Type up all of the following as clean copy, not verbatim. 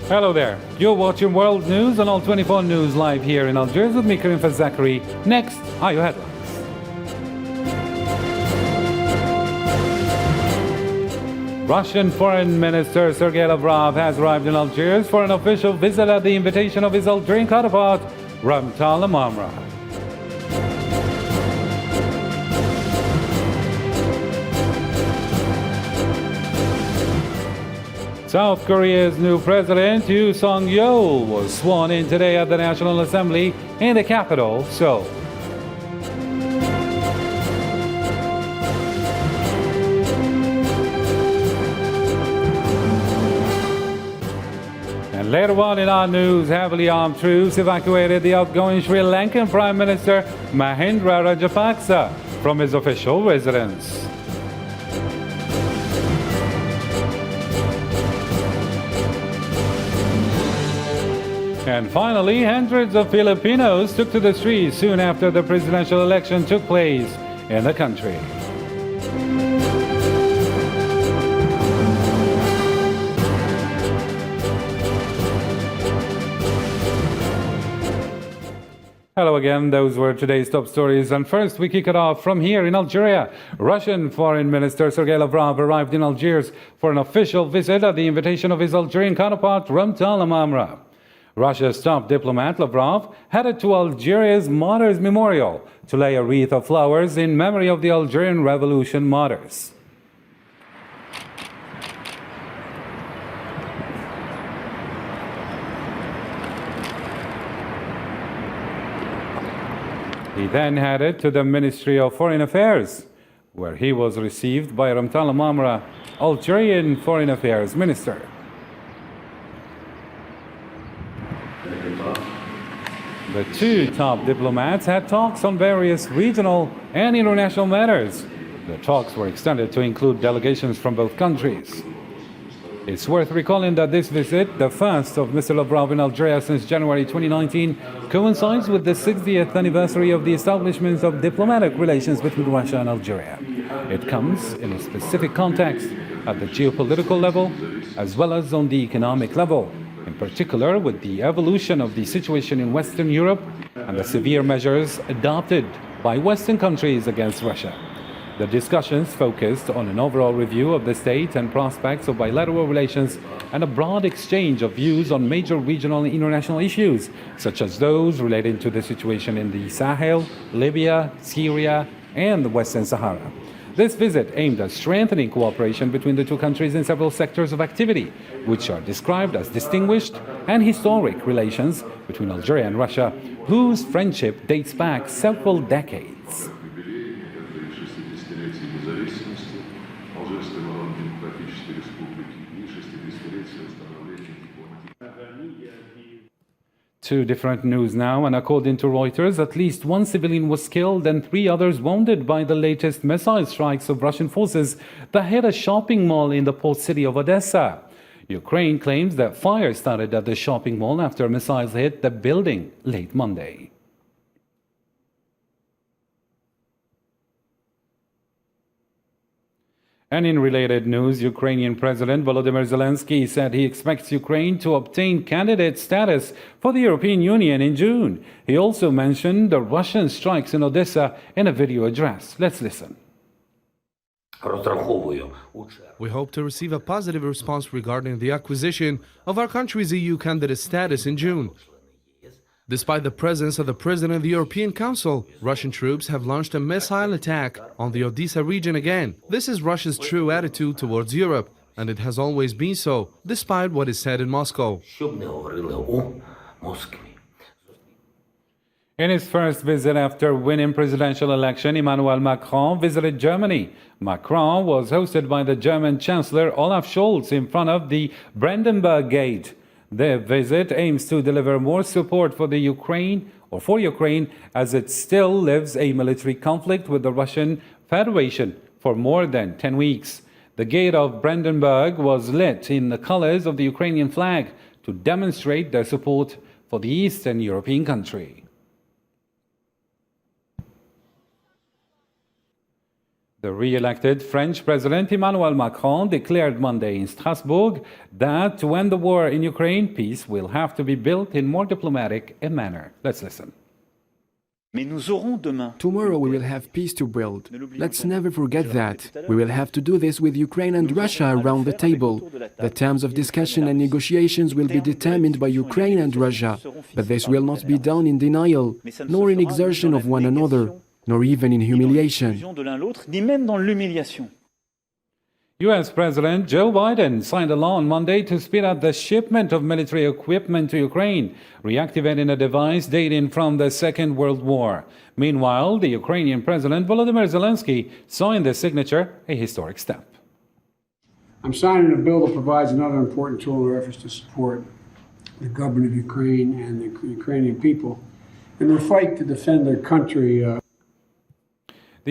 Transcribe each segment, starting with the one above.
Hello there. You're watching World News on All 24 News live here in Algiers with me, Karim Fazakari. Next are your headlines. Russian Foreign Minister Sergei Lavrov has arrived in Algiers for an official visit at the invitation of his Algerian counterpart, Ramtal Amamra. South Korea's new president, Yoon Suk-yeol, was sworn in today at the National Assembly in the capital, Seoul. And later on in our news, heavily armed troops evacuated the outgoing Sri Lankan Prime Minister Mahinda Rajapaksa from his official residence. And finally, hundreds of Filipinos took to the streets soon after the presidential election took place in the country. Hello again, those were today's top stories. And first, we kick it off from here in Algeria. Russian Foreign Minister Sergei Lavrov arrived in Algiers for an official visit at the invitation of his Algerian counterpart, Ramtal Amamra. Russia's top diplomat, Lavrov, headed to Algeria's Martyrs Memorial to lay a wreath of flowers in memory of the Algerian Revolution martyrs. He then headed to the Ministry of Foreign Affairs, where he was received by Ramtal Amamra, Algerian Foreign Affairs Minister. The two top diplomats had talks on various regional and international matters. The talks were extended to include delegations from both countries. It's worth recalling that this visit, the first of Mr. Lavrov in Algeria since January 2019, coincides with the 60th anniversary of the establishment of diplomatic relations between Russia and Algeria. It comes in a specific context at the geopolitical level as well as on the economic level, in particular with the evolution of the situation in Western Europe and the severe measures adopted by Western countries against Russia. The discussions focused on an overall review of the state and prospects of bilateral relations and a broad exchange of views on major regional and international issues, such as those relating to the situation in the Sahel, Libya, Syria, and the Western Sahara. This visit aimed at strengthening cooperation between the two countries in several sectors of activity, which are described as distinguished and historic relations between Algeria and Russia, whose friendship dates back several decades. Two different news now, and according to Reuters, at least one civilian was killed and 3 others wounded by the latest missile strikes of Russian forces that hit a shopping mall in the port city of Odessa. Ukraine claims that fire started at the shopping mall after missiles hit the building late Monday. And in related news, Ukrainian President Volodymyr Zelensky said he expects Ukraine to obtain candidate status for the European Union in June. He also mentioned the Russian strikes in Odessa in a video address. Let's listen. We hope to receive a positive response regarding the acquisition of our country's EU candidate status in June. Despite the presence of the President of the European Council, Russian troops have launched a missile attack on the Odessa region again. This is Russia's true attitude towards Europe, and it has always been so, despite what is said in Moscow. In his first visit after winning presidential election, Emmanuel Macron visited Germany. Macron was hosted by the German Chancellor Olaf Scholz in front of the Brandenburg Gate. The visit aims to deliver more support for Ukraine as it still lives a military conflict with the Russian Federation for more than 10 weeks. The gate of Brandenburg was lit in the colors of the Ukrainian flag to demonstrate their support for the Eastern European country. The re-elected French President Emmanuel Macron declared Monday in Strasbourg that when the war in Ukraine, peace will have to be built in more diplomatic a manner. Let's listen. Tomorrow we will have peace to build. Let's never forget that. We will have to do this with Ukraine and Russia around the table. The terms of discussion and negotiations will be determined by Ukraine and Russia, but this will not be done in denial, nor in exertion of one another, nor even in humiliation. U.S. President Joe Biden signed a law on Monday to speed up the shipment of military equipment to Ukraine, reactivating a device dating from the Second World War. Meanwhile, the Ukrainian President Volodymyr Zelensky saw in the signature a historic step. I'm signing a bill that provides another important tool in our efforts to support the government of Ukraine and the Ukrainian people in their fight to defend their country.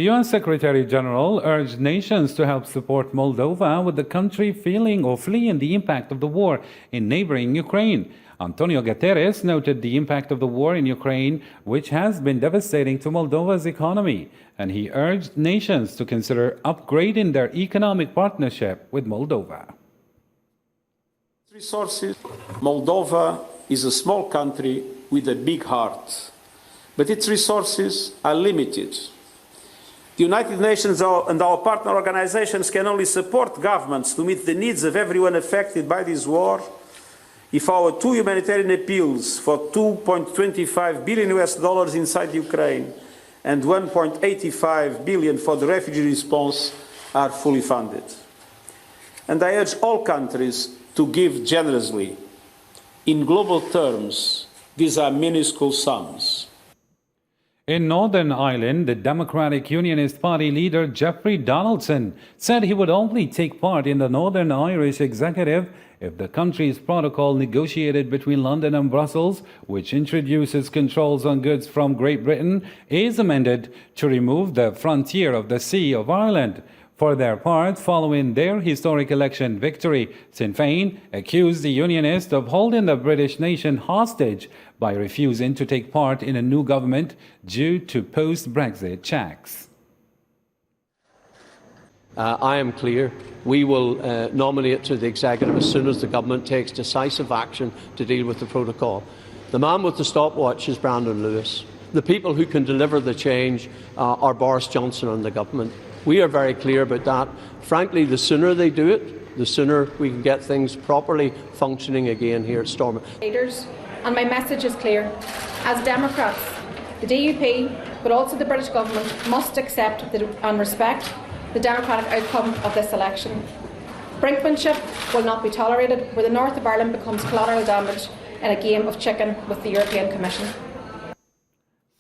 The UN Secretary General urged nations to help support Moldova with the country feeling or fleeing the impact of the war in neighboring Ukraine. Antonio Guterres noted the impact of the war in Ukraine, which has been devastating to Moldova's economy, and he urged nations to consider upgrading their economic partnership with Moldova. Resources. Moldova is a small country with a big heart, but its resources are limited. The United Nations and our partner organizations can only support governments to meet the needs of everyone affected by this war if our two humanitarian appeals for $2.25 billion inside Ukraine and $1.85 billion for the refugee response are fully funded. And I urge all countries to give generously. In global terms, these are minuscule sums. In Northern Ireland, the Democratic Unionist Party leader Jeffrey Donaldson said he would only take part in the Northern Irish executive if the country's protocol negotiated between London and Brussels, which introduces controls on goods from Great Britain, is amended to remove the frontier of the Sea of Ireland. For their part, following their historic election victory, Sinn Féin accused the Unionists of holding the British nation hostage by refusing to take part in a new government due to post-Brexit checks. I am clear. We will nominate to the executive as soon as the government takes decisive action to deal with the protocol. The man with the stopwatch is Brandon Lewis. The people who can deliver the change are Boris Johnson and the government. We are very clear about that. Frankly, the sooner they do it, the sooner we can get things properly functioning again here at Stormont. Leaders, and my message is clear. As Democrats, the DUP, but also the British government, must accept and respect the democratic outcome of this election. Brinkmanship will not be tolerated, where the north of Ireland becomes collateral damage in a game of chicken with the European Commission.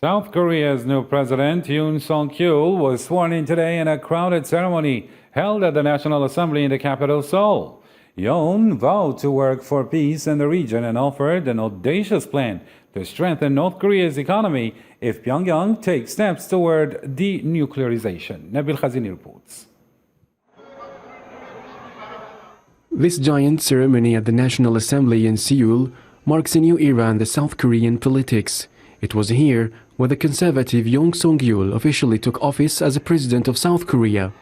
South Korea's new president, Yoon Suk-yeol, was sworn in today in a crowded ceremony held at the National Assembly in the capital, Seoul. Yoon vowed to work for peace in the region and offered an audacious plan to strengthen North Korea's economy if Pyongyang takes steps toward denuclearization. Nabil Khazini reports. This giant ceremony at the National Assembly in Seoul marks a new era in the South Korean politics. It was here where the conservative Yoon Suk-yeol officially took office as a president of South Korea.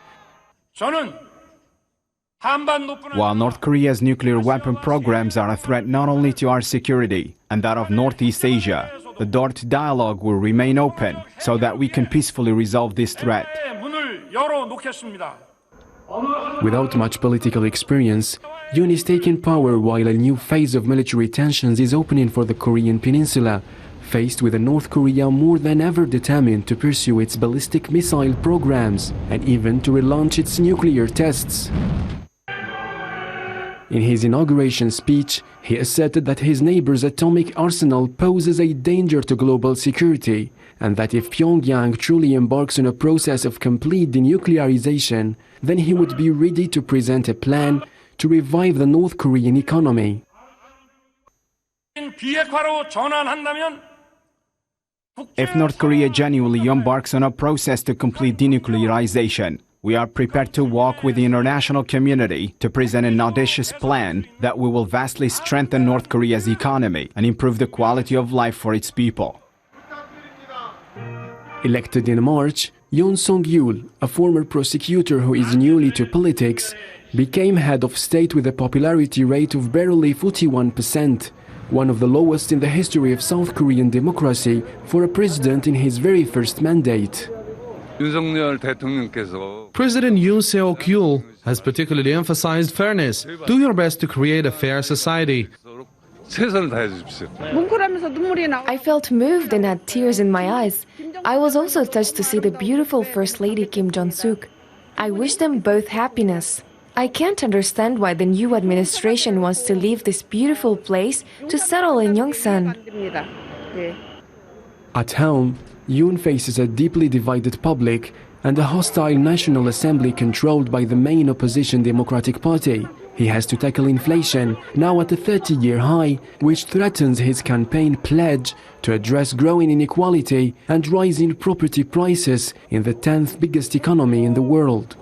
While North Korea's nuclear weapon programs are a threat not only to our security and that of Northeast Asia, the door to dialogue will remain open so that we can peacefully resolve this threat. Without much political experience, Yoon is taking power while a new phase of military tensions is opening for the Korean peninsula, faced with a North Korea more than ever determined to pursue its ballistic missile programs and even to relaunch its nuclear tests. In his inauguration speech, he asserted that his neighbor's atomic arsenal poses a danger to global security, and that if Pyongyang truly embarks on a process of complete denuclearization, then he would be ready to present a plan to revive the North Korean economy. If North Korea genuinely embarks on a process to complete denuclearization, we are prepared to work with the international community to present an audacious plan that will vastly strengthen North Korea's economy and improve the quality of life for its people. Elected in March, Yoon Song-yeol, a former prosecutor who is newly to politics, became head of state with a popularity rate of barely 41%, one of the lowest in the history of South Korean democracy for a president in his very first mandate. President Yoon Seok-yeol has particularly emphasized fairness. Do your best to create a fair society. I felt moved and had tears in my eyes. I was also touched to see the beautiful First Lady Kim Jong-suk. I wish them both happiness. I can't understand why the new administration wants to leave this beautiful place to settle in Yongsan. At home, Yoon faces a deeply divided public and a hostile National Assembly controlled by the main opposition Democratic Party. He has to tackle inflation, now at a 30-year high, which threatens his campaign pledge to address growing inequality and rising property prices in the 10th biggest economy in the world.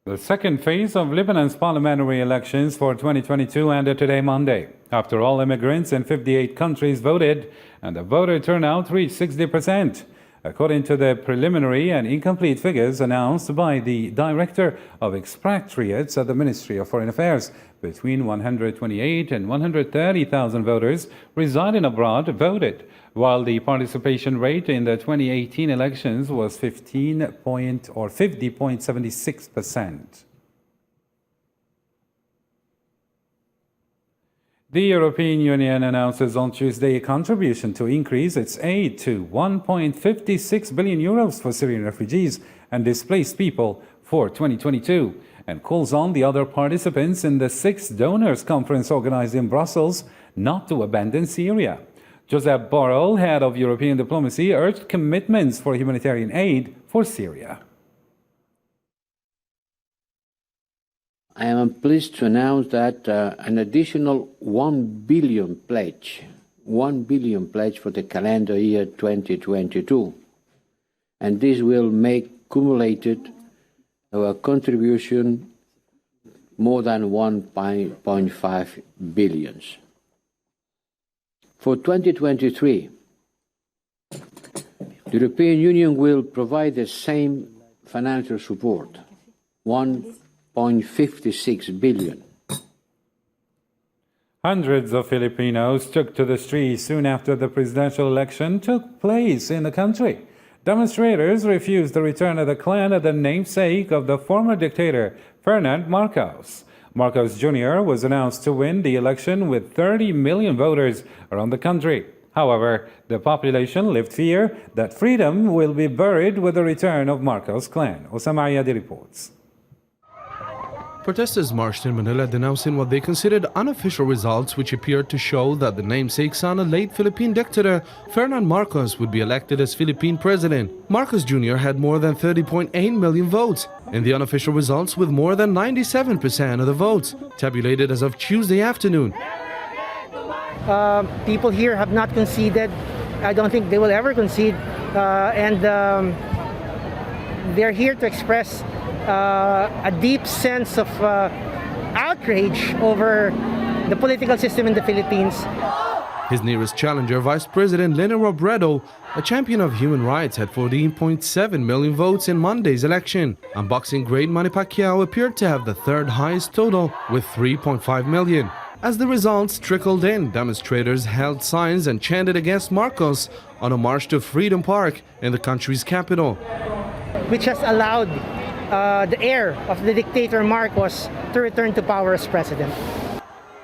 The second phase of Lebanon's parliamentary elections for 2022 ended today, Monday. After all immigrants in 58 countries voted, and the voter turnout reached 60%. According to the preliminary and incomplete figures announced by the Director of Expatriates at the Ministry of Foreign Affairs, between 128 and 130,000 voters residing abroad voted, while the participation rate in the 2018 elections was 50.76%. The European Union announces on Tuesday a contribution to increase its aid to 1.56 billion euros for Syrian refugees and displaced people for 2022, and calls on the other participants in the sixth donors conference organized in Brussels not to abandon Syria. Josep Borrell, head of European diplomacy, urged commitments for humanitarian aid for Syria. I am pleased to announce that an additional 1 billion pledge for the calendar year 2022. And this will make cumulated our contribution more than 1.5 billion. For 2023, the European Union will provide the same financial support, 1.56 billion. Hundreds of Filipinos took to the streets soon after the presidential election took place in the country. Demonstrators refused the return of the clan of the namesake of the former dictator, Ferdinand Marcos. Marcos Jr. was announced to win the election with 30 million voters around the country. However, the population lived fear that freedom will be buried with the return of Marcos' clan. Osama Ayadi reports. Protesters marched in Manila denouncing what they considered unofficial results which appeared to show that the namesake son of late Philippine dictator Ferdinand Marcos would be elected as Philippine president. Marcos Jr. had more than 30.8 million votes, and the unofficial results with more than 97% of the votes, tabulated as of Tuesday afternoon. People here have not conceded. I don't think they will ever concede, and they're here to express a deep sense of outrage over the political system in the Philippines. His nearest challenger, Vice President Leni Robredo, a champion of human rights, had 14.7 million votes in Monday's election. And boxing great Manny Pacquiao appeared to have the third highest total with 3.5 million. As the results trickled in, demonstrators held signs and chanted against Marcos on a march to Freedom Park in the country's capital, which has allowed the heir of the dictator Marcos to return to power as president.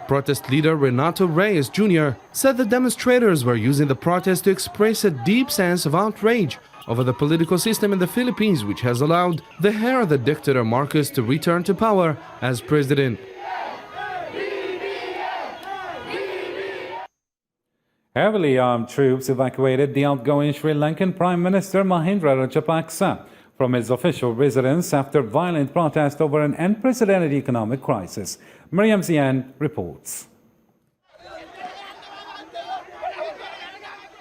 Protest leader Renato Reyes Jr. said the demonstrators were using the protest to express a deep sense of outrage over the political system in the Philippines, which has allowed the heir of the dictator Marcos to return to power as president. Heavily armed troops evacuated the outgoing Sri Lankan Prime Minister Mahinda Rajapaksa from his official residence after violent protest over an unprecedented economic crisis. Miriam Zian reports.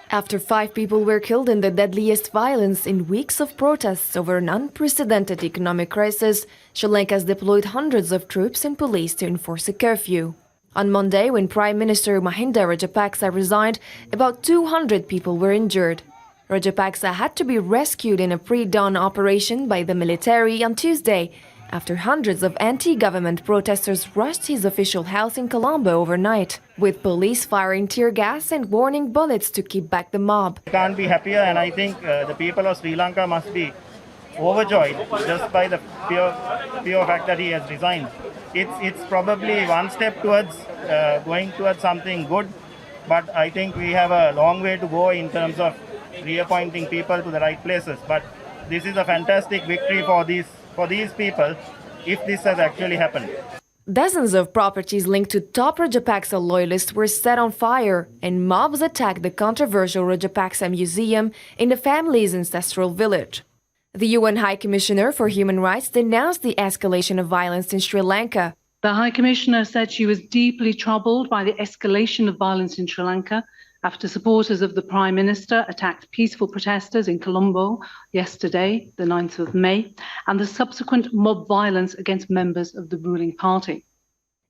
After 5 people were killed in the deadliest violence in weeks of protests over an unprecedented economic crisis, Sri Lanka has deployed hundreds of troops and police to enforce a curfew. On Monday, when Prime Minister Mahinda Rajapaksa resigned, about 200 people were injured. Rajapaksa had to be rescued in a pre-dawn operation by the military on Tuesday, after hundreds of anti-government protesters rushed his official house in Colombo overnight, with police firing tear gas and warning bullets to keep back the mob. I can't be happier, and I think the people of Sri Lanka must be overjoyed just by the pure fact that he has resigned. It's probably one step towards going towards something good, but I think we have a long way to go in terms of reappointing people to the right places. But this is a fantastic victory for these people if this has actually happened. Dozens of properties linked to top Rajapaksa loyalists were set on fire, and mobs attacked the controversial Rajapaksa Museum in the family's ancestral village. The UN High Commissioner for Human Rights denounced the escalation of violence in Sri Lanka. The High Commissioner said she was deeply troubled by the escalation of violence in Sri Lanka after supporters of the Prime Minister attacked peaceful protesters in Colombo yesterday, the 9th of May, and the subsequent mob violence against members of the ruling party.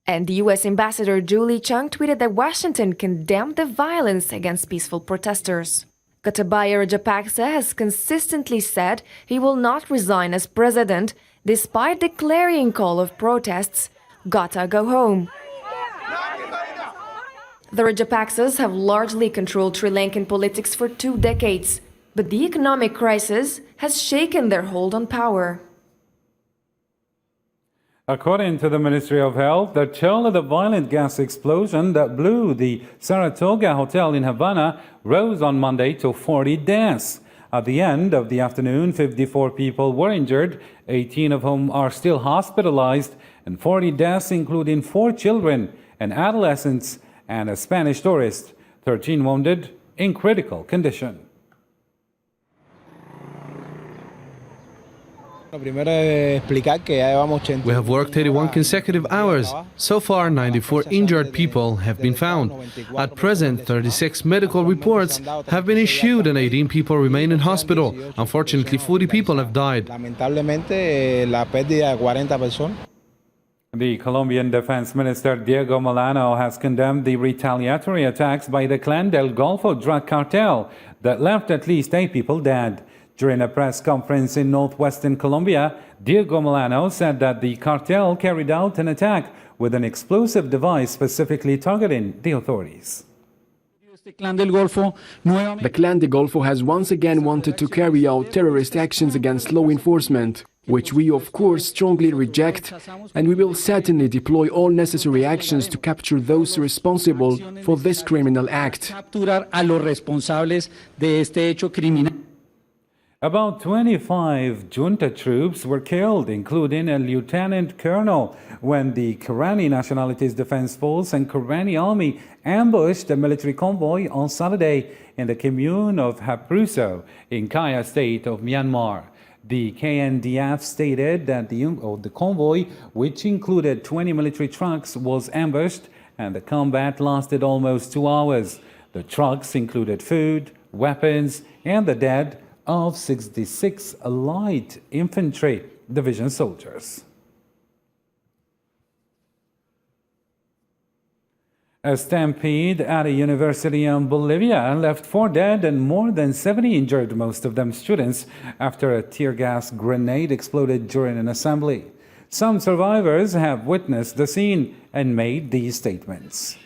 And the US Ambassador Julie Chung tweeted that Washington condemned the violence against peaceful protesters. Gotabaya Rajapaksa has consistently said he will not resign as president, despite the clarion call of protests, "Gotta go home." The Rajapaksas have largely controlled Sri Lankan politics for 2 decades, but the economic crisis has shaken their hold on power. According to the Ministry of Health, the chill of the violent gas explosion that blew the Saratoga Hotel in Havana rose on Monday to 40 deaths. At the end of the afternoon, 54 people were injured, 18 of whom are still hospitalized, and 40 deaths, including 4 children and adolescents and a Spanish tourist, 13 wounded in critical condition. We have worked 81 consecutive hours. So far, 94 injured people have been found. At present, 36 medical reports have been issued and 18 people remain in hospital. Unfortunately, 40 people have died. The Colombian Defense Minister Diego Molano has condemned the retaliatory attacks by the Clan del Golfo drug cartel that left at least 8 people dead. During a press conference in northwestern Colombia, Diego Molano said that the cartel carried out an attack with an explosive device specifically targeting the authorities. The Clan del Golfo has once again wanted to carry out terrorist actions against law enforcement, which we of course strongly reject, and we will certainly deploy all necessary actions to capture those responsible for this criminal act. About 25 junta troops were killed, including a lieutenant colonel, when the Korani Nationalities Defense Force and Korani Army ambushed a military convoy on Saturday in the commune of Hapruso in Kaya state of Myanmar. The KNDF stated that the convoy, which included 20 military trucks, was ambushed and the combat lasted almost 2 hours. The trucks included food, weapons, and the dead of 66 light infantry division soldiers. A stampede at a university in Bolivia left 4 dead and more than 70 injured, most of them students, after a tear gas grenade exploded during an assembly. Some survivors have witnessed the scene and made these statements.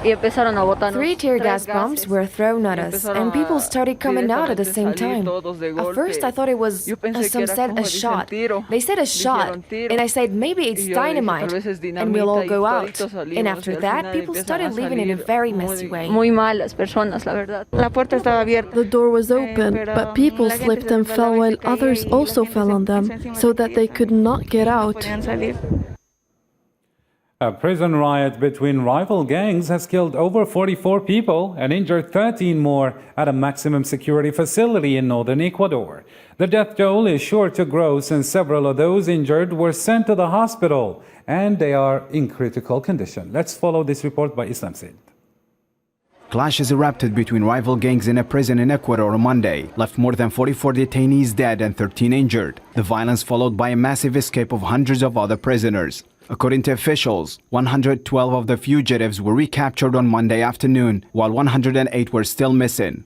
3 tear gas bombs were thrown at us, and people started coming out at the same time. At first, I thought it was, some said, a shot. They said a shot, and I said, maybe it's dynamite, and we'll all go out. And after that, people started leaving in a very messy way. The door was open, but people slipped and fell while others also fell on them, so that they could not get out. A prison riot between rival gangs has killed over 44 people and injured 13 more at a maximum security facility in northern Ecuador. The death toll is sure to grow since several of those injured were sent to the hospital and they are in critical condition. Let's follow this report by Islam Sid. Clashes erupted between rival gangs in a prison in Ecuador on Monday, left more than 44 detainees dead and 13 injured. The violence followed by a massive escape of hundreds of other prisoners. According to officials, 112 of the fugitives were recaptured on Monday afternoon, while 108 were still missing.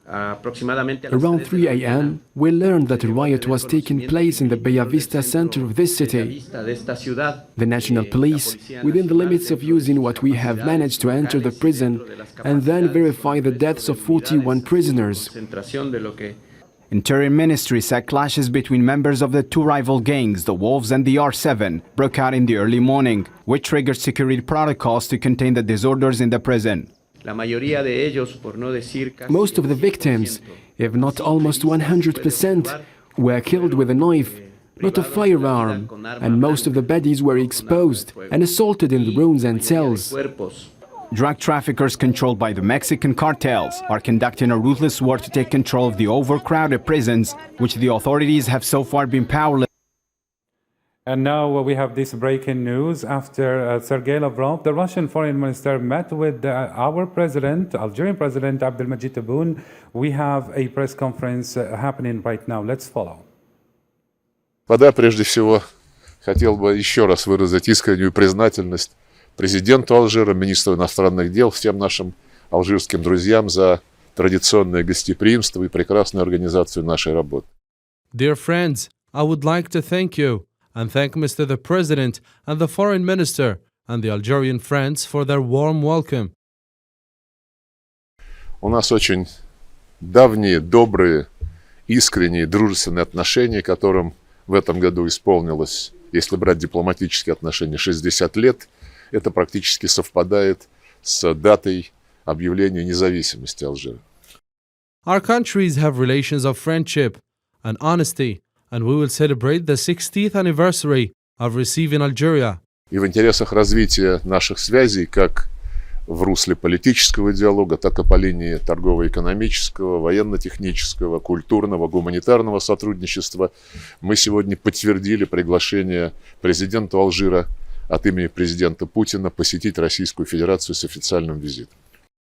Around 3 a.m., we learned that a riot was taking place in the Bella Vista center of this city. The national police, within the limits of using what we have managed to enter the prison and then verify the deaths of 41 prisoners. Interior Ministry said clashes between members of the two rival gangs, the Wolves and the R7, broke out in the early morning, which triggered security protocols to contain the disorders in the prison. Most of the victims, if not almost 100%, were killed with a knife, not a firearm, and most of the bodies were exposed and assaulted in the rooms and cells. Drug traffickers controlled by the Mexican cartels are conducting a ruthless war to take control of the overcrowded prisons, which the authorities have so far been powerless. And now we have this breaking news. After Sergei Lavrov, the Russian foreign minister, met with our president, Algerian president Abdelmajid Tebboune. We have a press conference happening right now. Let's follow. Прежде всего, хотел бы еще раз выразить искреннюю признательность президенту Алжира, министру иностранных дел, всем нашим алжирским друзьям за традиционное гостеприимство и прекрасную организацию нашей работы. Dear friends, I would like to thank you and thank Mr. the President and the Foreign Minister and the Algerian friends for their warm welcome. У нас очень давние, добрые, искренние, дружественные отношения, которым в этом году исполнилось, если брать дипломатические отношения, 60 лет. Это практически совпадает с датой объявления независимости Алжира. Our countries have relations of friendship and honesty, and we will celebrate the 60th anniversary of receiving Algeria. И в интересах развития наших связей, как в русле политического диалога, так и по линии торгово-экономического, военно-технического, культурного, гуманитарного сотрудничества, мы сегодня подтвердили приглашение президента Алжира от имени президента Путина посетить Российскую Федерацию с официальным визитом.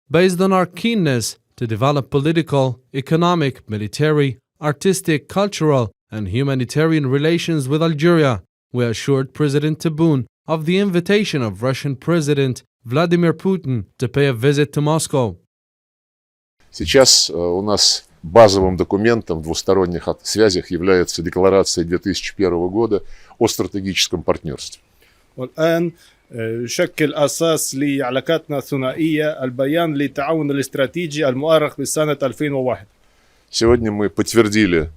Based on our keenness to develop political, economic, military, artistic, cultural, and humanitarian relations with Algeria, we assured President Tebboune of the invitation of Russian President Vladimir Putin to pay a visit to Moscow. Сейчас у нас базовым документом в двусторонних связях является декларация 2001 года о стратегическом партнерстве. والآن يشكل أساس لعلاقاتنا الثنائية البيان للتعاون الاستراتيجي المؤرخ بالسنة 2001. Сегодня мы подтвердили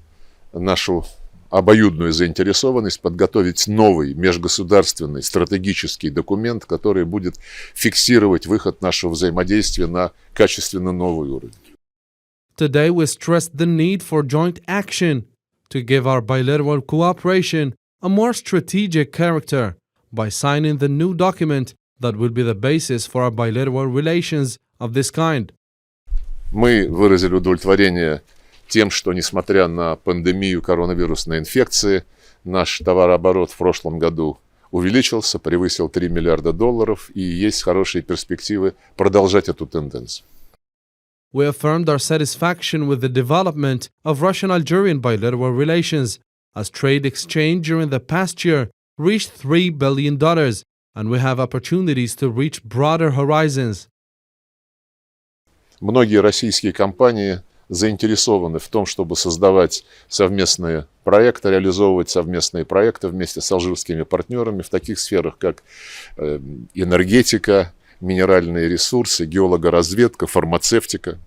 нашу обоюдную заинтересованность подготовить новый межгосударственный стратегический документ, который будет фиксировать выход нашего взаимодействия на качественно новый уровень. Today we stressed the need for joint action to give our bilateral cooperation a more strategic character by signing the new document that will be the basis for our bilateral relations of this kind. Мы выразили удовлетворение тем, что, несмотря на пандемию коронавирусной инфекции, наш товарооборот в прошлом году увеличился, превысил $3 миллиарда, и есть хорошие перспективы продолжать эту тенденцию. We affirmed our satisfaction with the development of Russian-Algerian bilateral relations, as trade exchange during the past year reached $3 billion, and we have opportunities to reach broader horizons. Многие российские компании заинтересованы в том, чтобы создавать совместные проекты, реализовывать совместные проекты вместе с алжирскими партнерами в таких сферах, как энергетика, минеральные ресурсы, геологоразведка, фармацевтика.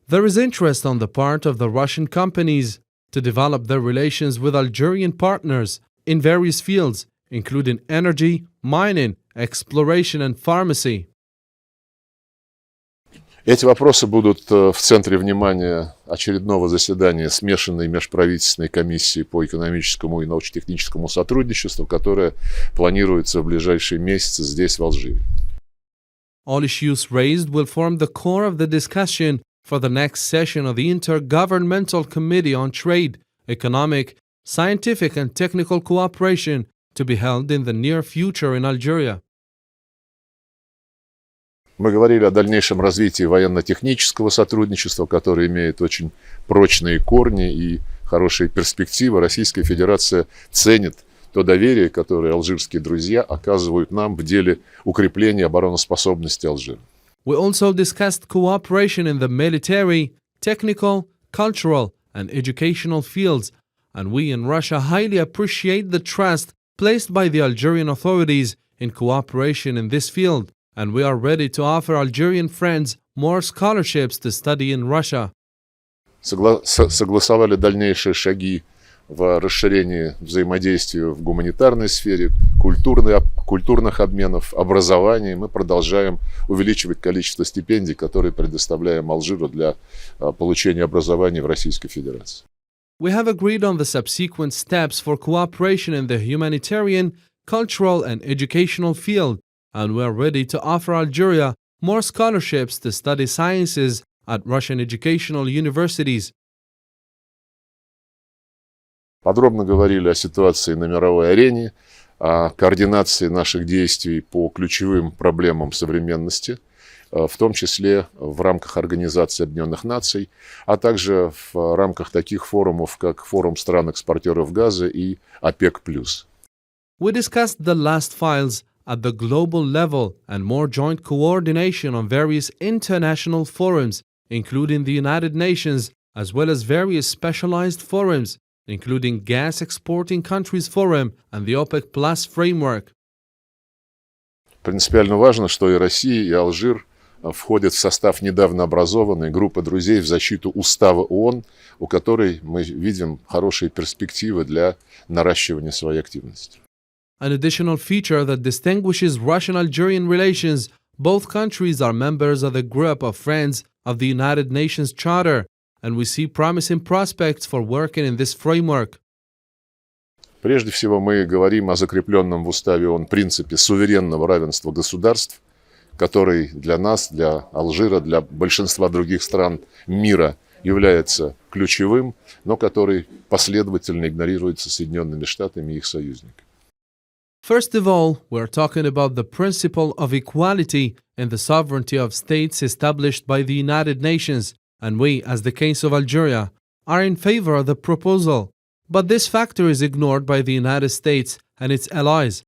There is interest on the part of the Russian companies to develop their relations with Algerian partners in various fields, including energy, mining, exploration and pharmacy. Эти вопросы будут в центре внимания очередного заседания смешанной межправительственной комиссии по экономическому и научно-техническому сотрудничеству, которое планируется в ближайшие месяцы здесь, в Алжире. All issues raised will form the core of the discussion for the next session of the Intergovernmental Committee on Trade, Economic, Scientific and Technical Cooperation to be held in the near future in Algeria. Мы говорили о дальнейшем развитии военно-технического сотрудничества, которое имеет очень прочные корни и хорошие перспективы. Российская Федерация ценит то доверие, которое алжирские друзья оказывают нам в деле укрепления обороноспособности Алжира. We also discussed cooperation in the military, technical, cultural, and educational fields, and we in Russia highly appreciate the trust placed by the Algerian authorities in cooperation in this field, and we are ready to offer Algerian friends more scholarships to study in Russia. Согласовали дальнейшие шаги в расширении взаимодействия в гуманитарной сфере, культурных обменов, образования. Мы продолжаем увеличивать количество стипендий, которые предоставляем Алжиру для получения образования в Российской Федерации. We have agreed on the subsequent steps for cooperation in the humanitarian, cultural, and educational field, and we are ready to offer Algeria more scholarships to study sciences at Russian educational universities. Подробно говорили о ситуации на мировой арене, о координации наших действий по ключевым проблемам современности, в том числе в рамках Организации Объединенных Наций, а также в рамках таких форумов, как Форум стран-экспортеров газа и ОПЕК+. We discussed the last files at the global level and more joint coordination on various international forums, including the United Nations, as well as various specialized forums, including Gas Exporting Countries Forum and the OPEC Plus framework. Принципиально важно, что и Россия, и Алжир входят в состав недавно образованной группы друзей в защиту Устава ООН, у которой мы видим хорошие перспективы для наращивания своей активности. An additional feature that distinguishes Russian-Algerian relations, both countries are members of the group of friends of the United Nations Charter, and we see promising prospects for working in this framework. Прежде всего, мы говорим о закрепленном в Уставе ООН принципе суверенного равенства государств, который для нас, для Алжира, для большинства других стран мира является ключевым, но который последовательно игнорируется Соединенными Штатами и их союзниками. First of all, we're talking about the principle of equality in the sovereignty of states established by the United Nations, and we, as the case of Algeria, are in favor of the proposal. But this factor is ignored by the United States and its allies.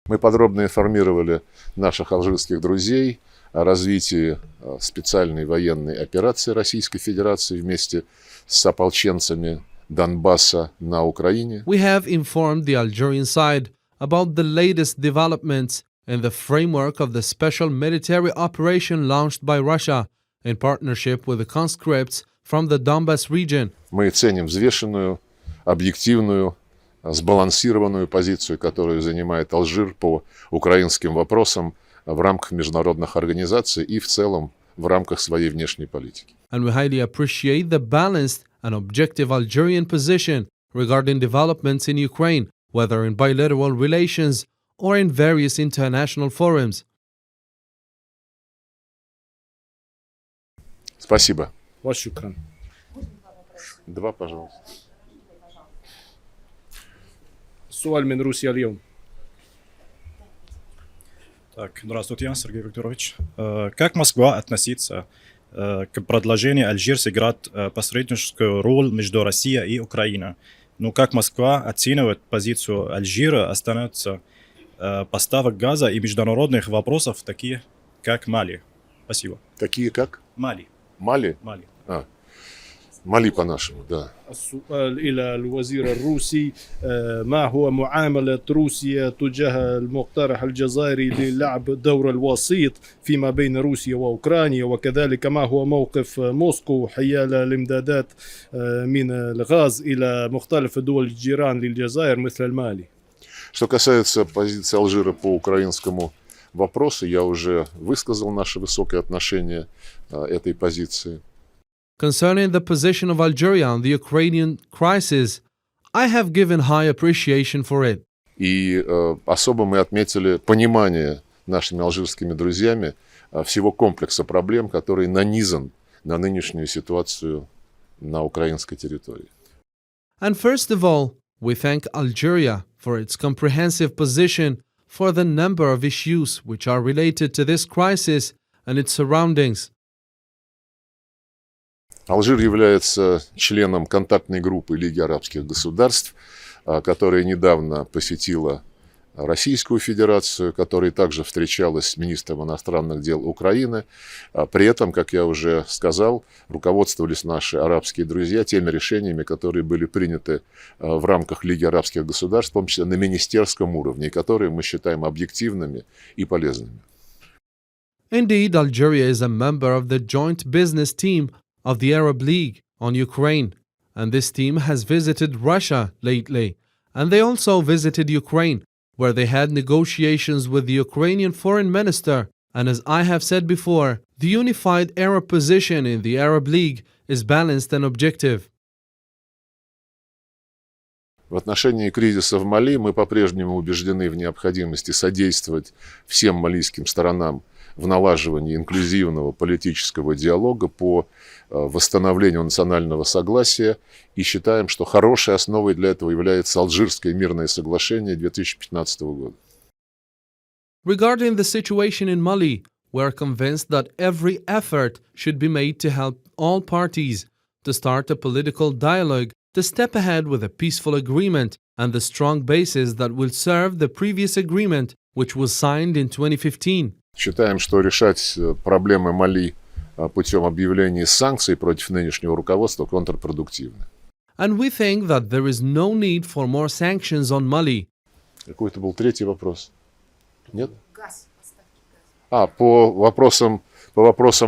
Мы подробно информировали наших алжирских друзей о развитии специальной военной операции Российской Федерации вместе с ополченцами Донбасса на Украине. We have informed the Algerian side about the latest developments in the framework of the special military operation launched by Russia in partnership with the conscripts from the Donbass region. Мы ценим взвешенную, объективную, сбалансированную позицию, которую занимает Алжир по украинским вопросам в рамках международных организаций и в целом в рамках своей внешней политики. And we highly appreciate the balanced and objective Algerian position regarding developments in Ukraine, whether in bilateral relations or in various international forums. Спасибо. Вашукран. Два, пожалуйста. سؤال من روسيا اليوم. Так, здравствуйте, Сергей Викторович. Как Москва относится к предложению Алжир сыграть посредническую роль между Россией и Украиной? Ну, как Москва оценивает позицию Алжира останется поставок газа и международных вопросов, такие как Мали? Спасибо. Такие как? Мали. Мали? Мали. Мали по-нашему, да. السؤال إلى الوزير الروسي ما هو معاملة روسيا تجاه المقترح الجزائري للعب دور الوسيط فيما بين روسيا وأوكرانيا، وكذلك ما هو موقف موسكو حيال الإمدادات من الغاز إلى مختلف دول الجيران للجزائر مثل المالي. Что касается позиции Алжира по украинскому вопросу, я уже высказал наше высокое отношение этой позиции. Concerning the position of Algeria on the Ukrainian crisis, I have given high appreciation for it. И особо мы отметили понимание нашими алжирскими друзьями всего комплекса проблем, который нанизан на нынешнюю ситуацию на украинской территории. And first of all, we thank Algeria for its comprehensive position for the number of issues which are related to this crisis and its surroundings. Алжир является членом контактной группы Лиги арабских государств, которая недавно посетила Российскую Федерацию, которая также встречалась с министром иностранных дел Украины. При этом, как я уже сказал, руководствовались наши арабские друзья теми решениями, которые были приняты в рамках Лиги арабских государств, в том числе на министерском уровне, и которые мы считаем объективными и полезными. Indeed, Algeria is a member of the joint business team of the Arab League on Ukraine, and this team has visited Russia lately, and they also visited Ukraine, where they had negotiations with the Ukrainian foreign minister. And as I have said before, the unified Arab position in the Arab League is balanced and objective. В отношении кризиса в Мали мы по-прежнему убеждены в необходимости содействовать всем малийским сторонам в налаживании инклюзивного политического диалога по восстановлению национального согласия и считаем, что хорошей основой для этого является Алжирское мирное соглашение 2015 года. Regarding the situation in Mali, we are convinced that every effort should be made to help all parties to start a political dialogue, to step ahead with a peaceful agreement and the strong basis that will serve the previous agreement, which was signed in 2015. Считаем, что решать проблемы Мали путем объявления санкций против нынешнего руководства контрпродуктивно. And we think that there is no need for more sanctions on Mali. Какой-то был третий вопрос? Нет? По вопросам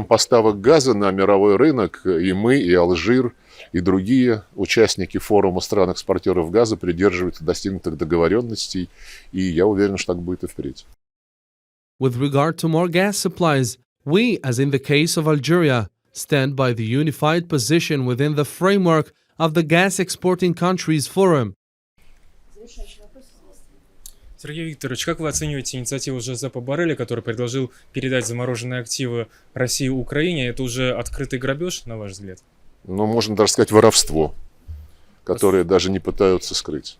поставок газа на мировой рынок и мы, и Алжир, и другие участники форума стран-экспортеров газа придерживаются достигнутых договоренностей, и я уверен, что так будет и впредь. With regard to more gas supplies, we, as in the case of Algeria, stand by the unified position within the framework of the Gas Exporting Countries Forum. Сергей Викторович, как вы оцениваете инициативу Жозепа Борреля, который предложил передать замороженные активы России Украине? Это уже открытый грабеж, на ваш взгляд? Ну, можно даже сказать, воровство, которое даже не пытаются скрыть.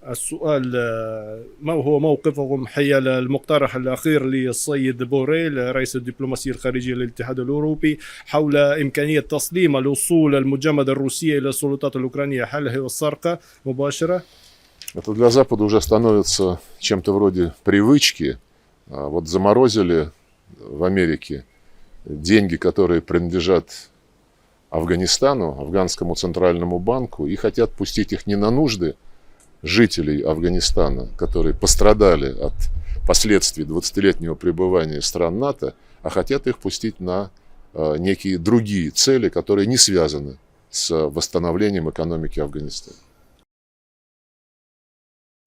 السؤال ما هو موقفكم حيال المقترح الأخير للسيد بوريل رئيس الدبلوماسية الخارجية للاتحاد الأوروبي حول إمكانية تسليم الأصول المجمدة الروسية إلى السلطات الأوكرانية؟ هل هي السرقة مباشرة؟ Это для Запада уже становится чем-то вроде привычки. Вот заморозили в Америке деньги, которые принадлежат Афганистану, Афганскому центральному банку, и хотят пустить их не на нужды жителей Афганистана, которые пострадали от последствий 20-летнего пребывания стран НАТО, а хотят их пустить на некие другие цели, которые не связаны с восстановлением экономики Афганистана.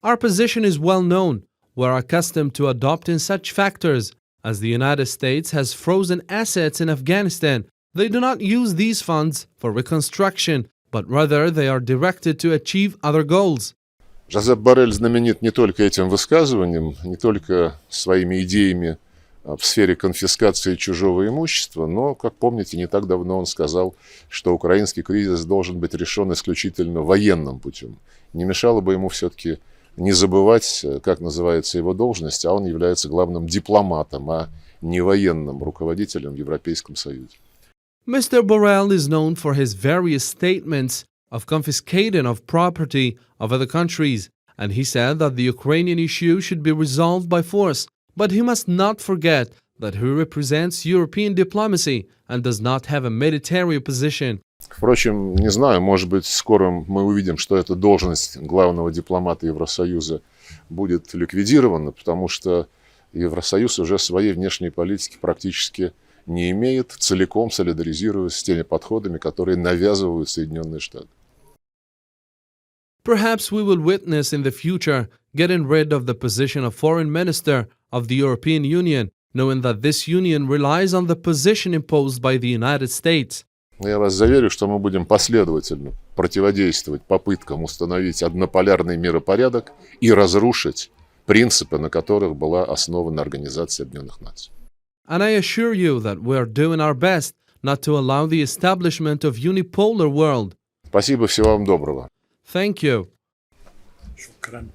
Our position is well known. We're accustomed to adopting such factors. As the United States has frozen assets in Afghanistan, they do not use these funds for reconstruction, but rather they are directed to achieve other goals. Жозеп Боррель знаменит не только этим высказыванием, не только своими идеями в сфере конфискации чужого имущества, но, как помните, не так давно он сказал, что украинский кризис должен быть решен исключительно военным путем. Не мешало бы ему все-таки не забывать, как называется его должность, а он является главным дипломатом, а не военным руководителем в Европейском Союзе. Mr. Borrell is known for his various statements of confiscating of property of other countries, and he said that the Ukrainian issue should be resolved by force, but he must not forget that he represents European diplomacy and does not have a military position. Впрочем, не знаю, может быть, скоро мы увидим, что эта должность главного дипломата Евросоюза будет ликвидирована, потому что Евросоюз уже своей внешней политики практически не имеет, целиком солидаризируясь с теми подходами, которые навязывают Соединенные Штаты. Perhaps we will witness in the future getting rid of the position of foreign minister of the European Union, knowing that this union relies on the position imposed by the United States. Я вас заверю, что мы будем последовательно противодействовать попыткам установить однополярный миропорядок и разрушить принципы, на которых была основана Организация Объединенных Наций. And I assure you that we are doing our best not to allow the establishment of unipolar world. Спасибо, всего вам доброго. Thank you. شكرا.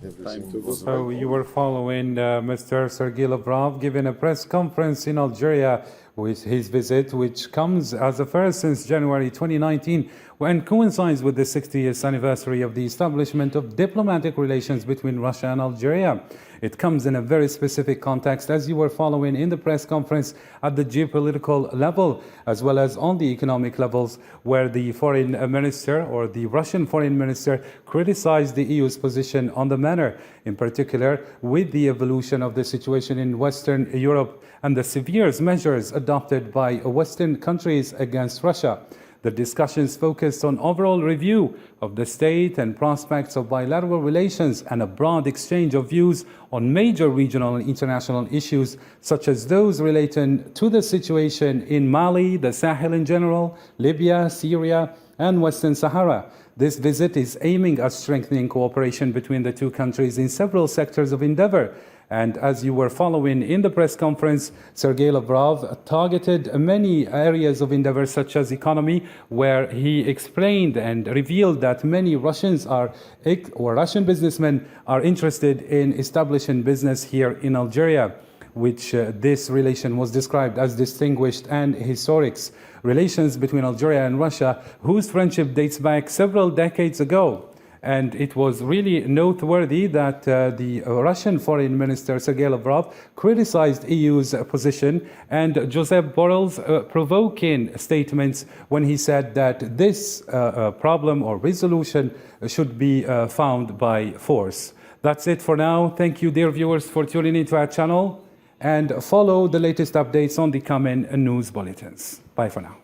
So you were following Mr. Sergei Lavrov giving a press conference in Algeria with his visit, which comes as the first since January 2019, and coincides with the 60th anniversary of the establishment of diplomatic relations between Russia and Algeria. It comes in a very specific context, as you were following in the press conference, at the geopolitical level, as well as on the economic levels, where the foreign minister, or the Russian foreign minister, criticized the EU's position on the matter, in particular with the evolution of the situation in Western Europe and the severe measures adopted by Western countries against Russia. The discussions focused on overall review of the state and prospects of bilateral relations and a broad exchange of views on major regional and international issues, such as those relating to the situation in Mali, the Sahel in general, Libya, Syria, and Western Sahara. This visit is aiming at strengthening cooperation between the two countries in several sectors of endeavor. And as you were following in the press conference, Sergei Lavrov targeted many areas of endeavor, such as economy, where he explained and revealed that many Russian businessmen are interested in establishing business here in Algeria, which this relation was described as distinguished and historic. Relations between Algeria and Russia, whose friendship dates back several decades ago. And it was really noteworthy that the Russian Foreign Minister Sergei Lavrov criticized EU's position and Josep Borrell's provoking statements when he said that this problem or resolution should be found by force. That's it for now. Thank you, dear viewers, for tuning into our channel, and follow the latest updates on the coming news bulletins. Bye for now.